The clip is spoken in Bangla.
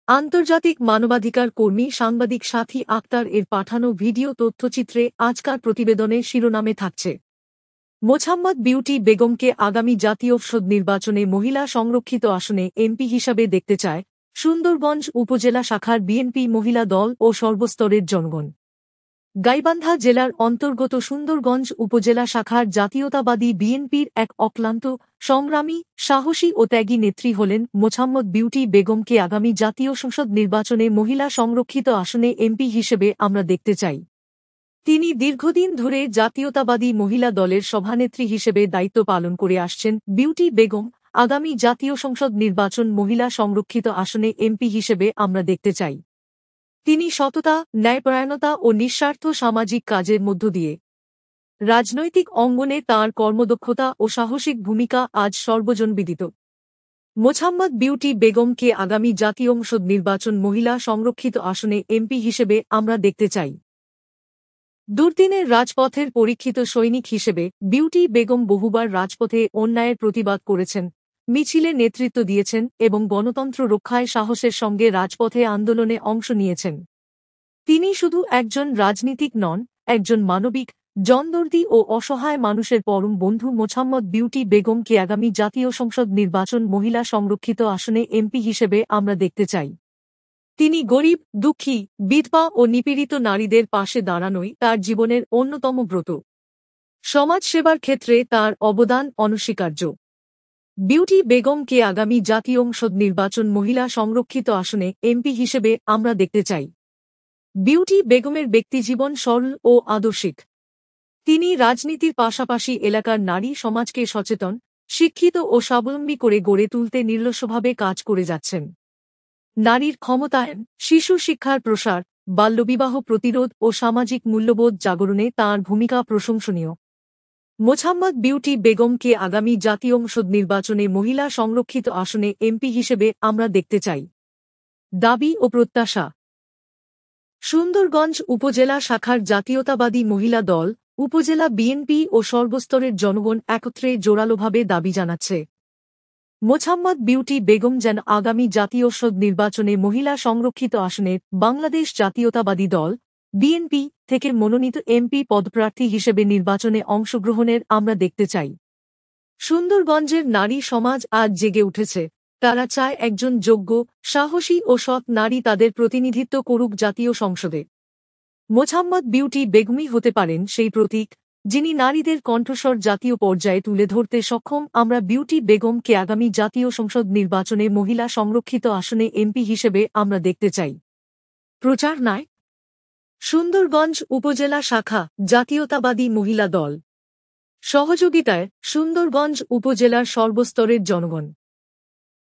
আন্তর্জাতিক মানবাধিকার কর্মী সাংবাদিক সাথী আক্তার এর পাঠানো ভিডিও তথ্যচিত্রে আজকার প্রতিবেদনে শিরোনামে থাকছে, মোছাম্মদ বিউটি বেগমকে আগামী জাতীয় সংসদ নির্বাচনে মহিলা সংরক্ষিত আসনে এমপি হিসাবে দেখতে চায় সুন্দরগঞ্জ উপজেলা শাখার বিএনপি মহিলা দল ও সর্বস্তরের জনগণ। গাইবান্ধা জেলার অন্তর্গত সুন্দরগঞ্জ উপজেলা শাখার জাতীয়তাবাদী বিএনপির এক অক্লান্ত, সংগ্রামী, সাহসী ও ত্যাগী নেত্রী হলেন মোছাম্মদ বিউটি বেগমকে আগামী জাতীয় সংসদ নির্বাচনে মহিলা সংরক্ষিত আসনে এমপি হিসেবে আমরা দেখতে চাই। তিনি দীর্ঘদিন ধরে জাতীয়তাবাদী মহিলা দলের সভানেত্রী হিসেবে দায়িত্ব পালন করে আসছেন। বিউটি বেগম আগামী জাতীয় সংসদ নির্বাচন মহিলা সংরক্ষিত আসনে এমপি হিসেবে আমরা দেখতে চাই। তিনি সততা, ন্যায়পরায়ণতা ও নিঃস্বার্থ সামাজিক কাজের মধ্য দিয়ে রাজনৈতিক অঙ্গনে তাঁর কর্মদক্ষতা ও সাহসিক ভূমিকা আজ সর্বজনবিদিত। মোছাম্মদ বিউটি বেগমকে আগামী জাতীয় সংসদ নির্বাচন মহিলা সংরক্ষিত আসনে এমপি হিসেবে আমরা দেখতে চাই। দুর্দিনের রাজপথের পরীক্ষিত সৈনিক হিসেবে বিউটি বেগম বহুবার রাজপথে অন্যায়ের প্রতিবাদ করেছেন, মিছিলে নেতৃত্ব দিয়েছেন এবং গণতন্ত্র রক্ষায় সাহসের সঙ্গে রাজপথে আন্দোলনে অংশ নিয়েছেন। তিনি শুধু একজন রাজনীতিক নন, একজন মানবিক, জনদরদী ও অসহায় মানুষের পরম বন্ধু। মোছাম্মদ বিউটি বেগমকে আগামী জাতীয় সংসদ নির্বাচন মহিলা সংরক্ষিত আসনে এমপি হিসেবে আমরা দেখতে চাই। তিনি গরিব, দুঃখী, বিধবা ও নিপীড়িত নারীদের পাশে দাঁড়ানোই তার জীবনের অন্যতম ব্রত। সমাজসেবার ক্ষেত্রে তার অবদান অনস্বীকার্য। বিউটি বেগমকে আগামী জাতীয় সংসদ নির্বাচন মহিলা সংরক্ষিত আসনে এমপি হিসেবে আমরা দেখতে চাই। বিউটি বেগমের ব্যক্তিজীবন সরল ও আদর্শিক। তিনি রাজনীতির পাশাপাশি এলাকার নারী সমাজকে সচেতন, শিক্ষিত ও স্বাবলম্বী করে গড়ে তুলতে নির্লসভাবে কাজ করে যাচ্ছেন। নারীর ক্ষমতায়ন, শিশু শিক্ষার প্রসার, বাল্যবিবাহ প্রতিরোধ ও সামাজিক মূল্যবোধ জাগরণে তাঁর ভূমিকা প্রশংসনীয়। মোছাম্মদ বিউটি বেগমকে আগামী জাতীয় সংসদ নির্বাচনে মহিলা সংরক্ষিত আসনে এমপি হিসেবে আমরা দেখতে চাই। দাবি ও প্রত্যাশা। সুন্দরগঞ্জ উপজেলা শাখার জাতীয়তাবাদী মহিলা দল, উপজেলা বিএনপি ও সর্বস্তরের জনগণ একত্রে জোরালোভাবে দাবি জানাচ্ছে, মোছাম্মদ বিউটি বেগম যেন আগামী জাতীয় সংসদ নির্বাচনে মহিলা সংরক্ষিত আসনে বাংলাদেশ জাতীয়তাবাদী দল বিএনপি থেকে মনোনীত এমপি পদপ্রার্থী হিসেবে নির্বাচনে অংশগ্রহণের আমরা দেখতে চাই। সুন্দরগঞ্জের নারী সমাজ আজ জেগে উঠেছে। তারা চায় একজন যোগ্য, সাহসী ও সৎ নারী তাদের প্রতিনিধিত্ব করুক জাতীয় সংসদে। মোছাম্মদ বিউটি বেগমই হতে পারেন সেই প্রতীক, যিনি নারীদের কণ্ঠস্বর জাতীয় পর্যায়ে তুলে ধরতে সক্ষম। আমরা বিউটি বেগমকে আগামী জাতীয় সংসদ নির্বাচনে মহিলা সংরক্ষিত আসনে এমপি হিসেবে আমরা দেখতে চাই। প্রচারণায় সুন্দরগঞ্জ উপজেলা শাখা জাতীয়তাবাদী মহিলা দল, সহযোগিতায় সুন্দরগঞ্জ উপজেলার সর্বস্তরের জনগণ।